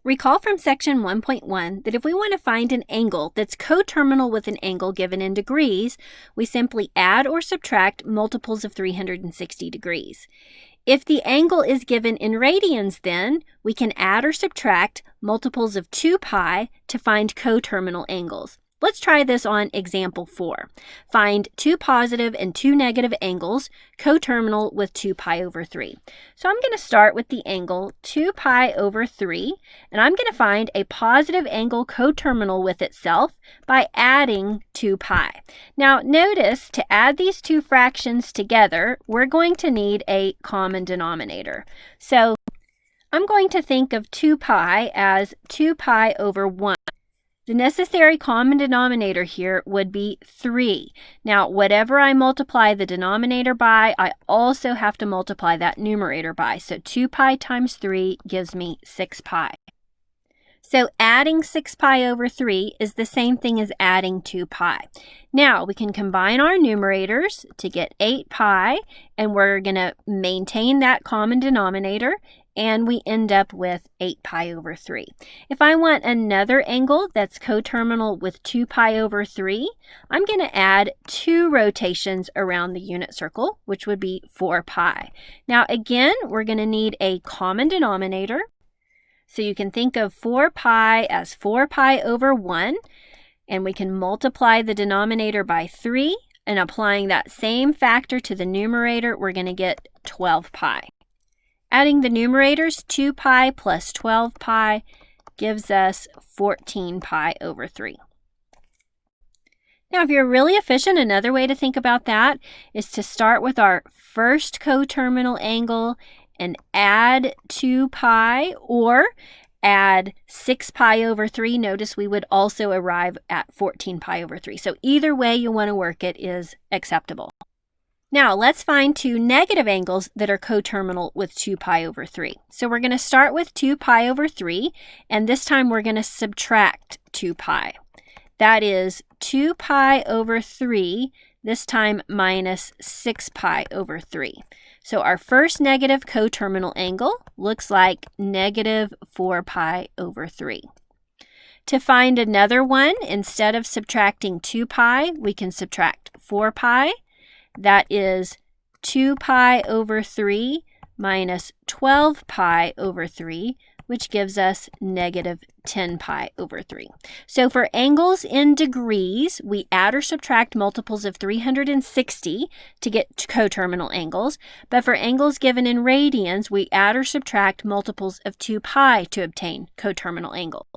Recall from section 1.1 that if we want to find an angle that's coterminal with an angle given in degrees, we simply add or subtract multiples of 360 degrees. If the angle is given in radians, then we can add or subtract multiples of 2 pi to find coterminal angles. Let's try this on example 4. Find 2 positive and 2 negative angles coterminal with 2 pi over 3. So I'm going to start with the angle 2 pi over 3, and I'm going to find a positive angle coterminal with itself by adding 2 pi. Now notice, to add these two fractions together, we're going to need a common denominator. So I'm going to think of 2 pi as 2 pi over 1. The necessary common denominator here would be 3. Now, whatever I multiply the denominator by, I also have to multiply that numerator by. So 2 pi times 3 gives me 6 pi. So adding 6 pi over 3 is the same thing as adding 2 pi. Now, we can combine our numerators to get 8 pi, and we're going to maintain that common denominator, and we end up with 8 pi over 3. If I want another angle that's coterminal with 2 pi over 3, I'm going to add 2 rotations around the unit circle, which would be 4 pi. Now again, we're going to need a common denominator. So you can think of 4 pi as 4 pi over 1, and we can multiply the denominator by 3, and applying that same factor to the numerator, we're going to get 12 pi. Adding the numerators, 2 pi plus 12 pi gives us 14 pi over 3. Now, if you're really efficient, another way to think about that is to start with our first coterminal angle and add 2 pi, or add 6 pi over 3. Notice we would also arrive at 14 pi over 3. So either way you want to work it is acceptable. Now, let's find 2 negative angles that are coterminal with 2 pi over 3. So we're going to start with 2 pi over 3, and this time we're going to subtract 2 pi. That is 2 pi over 3, this time minus 6 pi over 3. So our first negative coterminal angle looks like negative 4 pi over 3. To find another one, instead of subtracting 2 pi, we can subtract 4 pi. That is 2 pi over 3 minus 12 pi over 3, which gives us negative 10 pi over 3. So for angles in degrees, we add or subtract multiples of 360 to get coterminal angles, but for angles given in radians, we add or subtract multiples of 2 pi to obtain coterminal angles.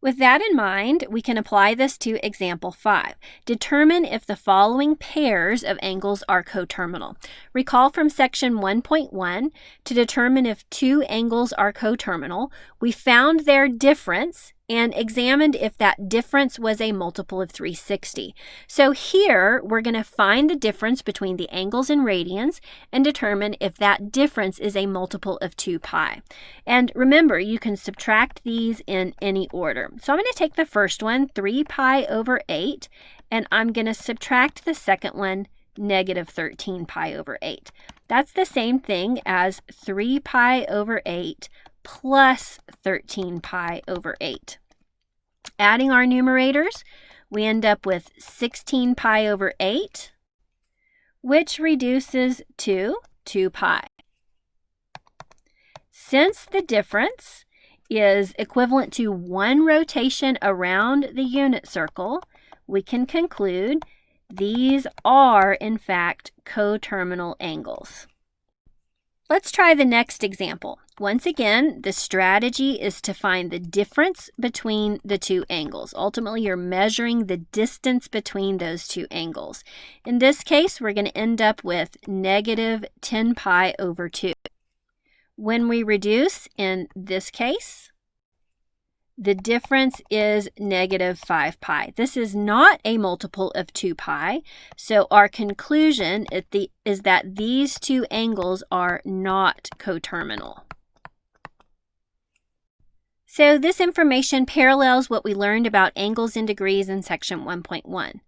With that in mind, we can apply this to example 5. Determine if the following pairs of angles are coterminal. Recall from section 1.1, to determine if 2 angles are coterminal, we found their difference and examined if that difference was a multiple of 360. So here, we're going to find the difference between the angles in radians and determine if that difference is a multiple of 2 pi. And remember, you can subtract these in any order. So I'm going to take the first one, 3 pi over 8, and I'm going to subtract the second one, negative 13 pi over 8. That's the same thing as 3 pi over 8 plus 13 pi over 8. Adding our numerators, we end up with 16 pi over 8, which reduces to 2 pi. Since the difference is equivalent to 1 rotation around the unit circle, we can conclude these are, in fact, coterminal angles. Let's try the next example. Once again, the strategy is to find the difference between the 2 angles. Ultimately, you're measuring the distance between those 2 angles. In this case, we're going to end up with negative 10 pi over 2. When we reduce in this case, the difference is negative 5 pi. This is not a multiple of 2 pi, so our conclusion is that these 2 angles are not coterminal. So this information parallels what we learned about angles in degrees in section 1.1.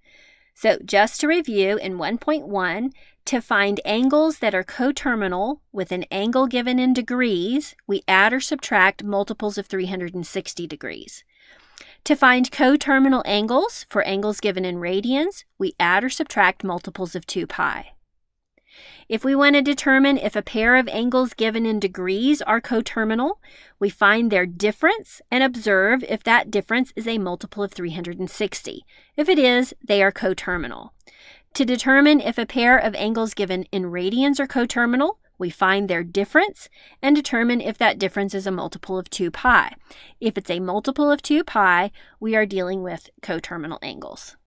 So just to review, in 1.1, to find angles that are coterminal with an angle given in degrees, we add or subtract multiples of 360 degrees. To find coterminal angles for angles given in radians, we add or subtract multiples of 2 pi. If we want to determine if a pair of angles given in degrees are coterminal, we find their difference and observe if that difference is a multiple of 360. If it is, they are coterminal. To determine if a pair of angles given in radians are coterminal, we find their difference and determine if that difference is a multiple of 2 pi. If it's a multiple of 2 pi, we are dealing with coterminal angles.